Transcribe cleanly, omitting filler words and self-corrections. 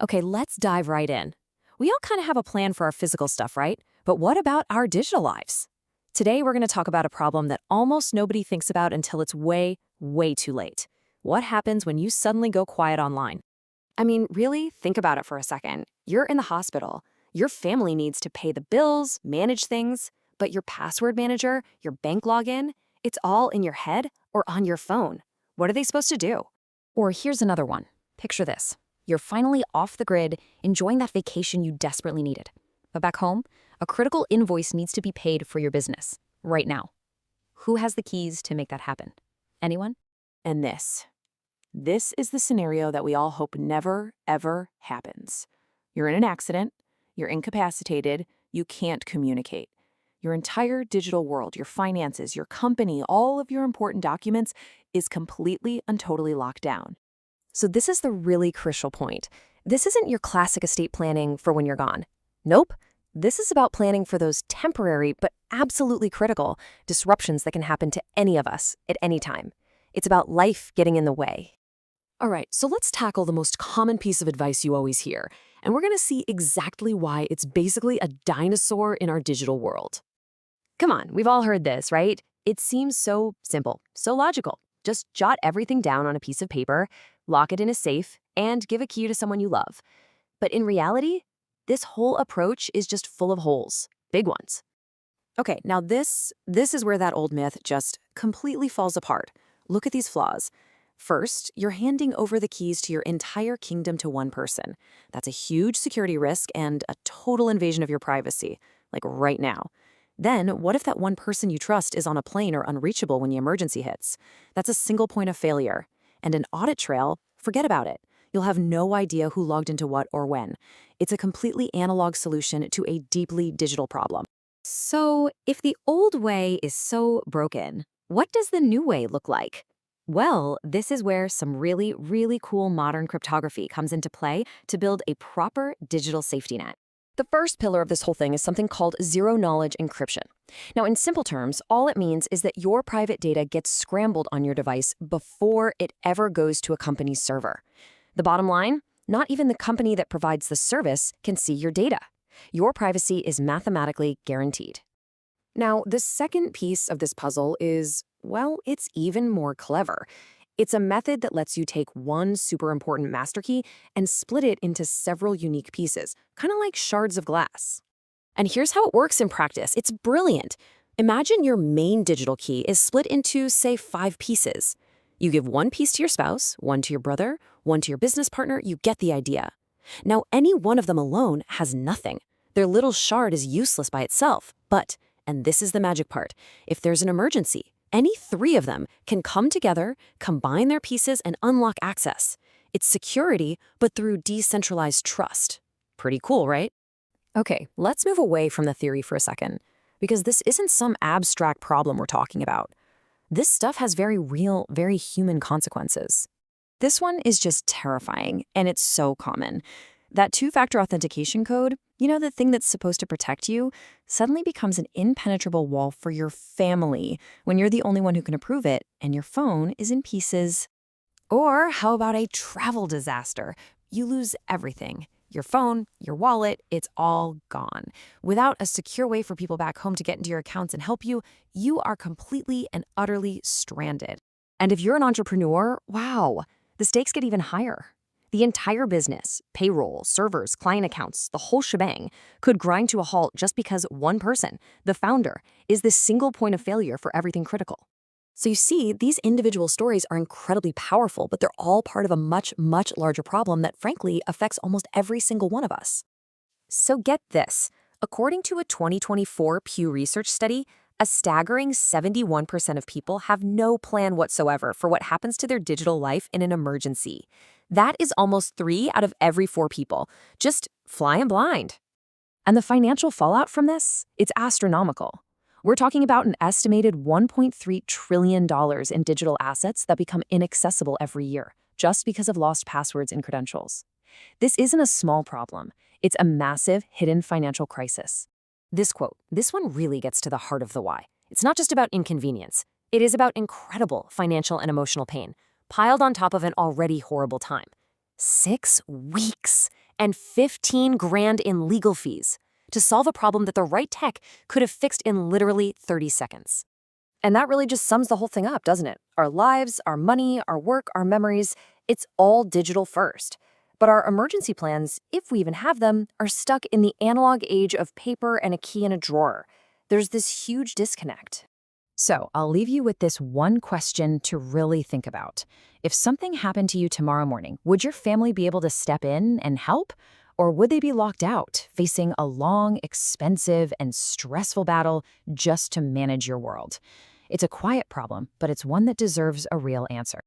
Okay, let's dive right in. We all kind of have a plan for our physical stuff, right? But what about our digital lives? Today, we're going to talk about a problem that almost nobody thinks about until it's way, way too late. What happens when you suddenly go quiet online? I mean, really, think about it for a second. You're in the hospital. Your family needs to pay the bills, manage things, but your password manager, your bank login, it's all in your head or on your phone. What are they supposed to do? Or here's another one. Picture this. You're finally off the grid, enjoying that vacation you desperately needed. But back home, a critical invoice needs to be paid for your business, right now. Who has the keys to make that happen? Anyone? And this is the scenario that we all hope never, ever happens. You're in an accident, you're incapacitated, you can't communicate. Your entire digital world, your finances, your company, all of your important documents is completely and totally locked down. So this is the really crucial point. This isn't your classic estate planning for when you're gone. Nope. This is about planning for those temporary but absolutely critical disruptions that can happen to any of us at any time. It's about life getting in the way. All right, so let's tackle the most common piece of advice you always hear, and we're going to see exactly why it's basically a dinosaur in our digital world. Come on, we've all heard this, right? It seems so simple, so logical. Just jot everything down on a piece of paper, lock it in a safe, and give a key to someone you love. But in reality, this whole approach is just full of holes, big ones. Okay, now this is where that old myth just completely falls apart. Look at these flaws. First, you're handing over the keys to your entire kingdom to one person. That's a huge security risk and a total invasion of your privacy, like right now. Then, what if that one person you trust is on a plane or unreachable when the emergency hits? That's a single point of failure. And an audit trail, forget about it. You'll have no idea who logged into what or when. It's a completely analog solution to a deeply digital problem. So, if the old way is so broken, what does the new way look like? Well, this is where some really, really cool modern cryptography comes into play to build a proper digital safety net. The first pillar of this whole thing is something called zero-knowledge encryption. Now, in simple terms, all it means is that your private data gets scrambled on your device before it ever goes to a company's server. The bottom line? Not even the company that provides the service can see your data. Your privacy is mathematically guaranteed. Now, the second piece of this puzzle is, well, it's even more clever. It's a method that lets you take one super important master key and split it into several unique pieces, kind of like shards of glass. And here's how it works in practice. It's brilliant. Imagine your main digital key is split into, say, 5 pieces. You give one piece to your spouse, one to your brother, one to your business partner. You get the idea. Now, any one of them alone has nothing. Their little shard is useless by itself. But, and this is the magic part, if there's an emergency, any 3 of them can come together, combine their pieces, and unlock access. It's security, but through decentralized trust. Pretty cool, right? Okay, let's move away from the theory for a second, because this isn't some abstract problem we're talking about. This stuff has very real, very human consequences. This one is just terrifying, and it's so common. That 2-factor authentication code, the thing that's supposed to protect you, suddenly becomes an impenetrable wall for your family when you're the only one who can approve it and your phone is in pieces. Or how about a travel disaster? You lose everything. Your phone, your wallet, it's all gone. Without a secure way for people back home to get into your accounts and help you, you are completely and utterly stranded. And if you're an entrepreneur, wow, the stakes get even higher. The entire business, payroll, servers, client accounts, the whole shebang could grind to a halt just because one person, the founder, is the single point of failure for everything critical. So you see, these individual stories are incredibly powerful, but they're all part of a much, much larger problem that frankly affects almost every single one of us. So get this. According to a 2024 Pew Research study, a staggering 71% of people have no plan whatsoever for what happens to their digital life in an emergency. That is almost 3 out of every 4 people, just flying blind. And the financial fallout from this? It's astronomical. We're talking about an estimated $1.3 trillion in digital assets that become inaccessible every year, just because of lost passwords and credentials. This isn't a small problem. It's a massive, hidden financial crisis. This quote, this one really gets to the heart of the why. It's not just about inconvenience. It is about incredible financial and emotional pain, piled on top of an already horrible time. 6 weeks. and 15 grand in legal fees to solve a problem that the right tech could have fixed in literally 30 seconds. And that really just sums the whole thing up, doesn't it? Our lives, our money, our work, our memories, it's all digital first. But our emergency plans, if we even have them, are stuck in the analog age of paper and a key in a drawer. There's this huge disconnect. So I'll leave you with this one question to really think about. If something happened to you tomorrow morning, would your family be able to step in and help? Or would they be locked out, facing a long, expensive, and stressful battle just to manage your world? It's a quiet problem, but it's one that deserves a real answer.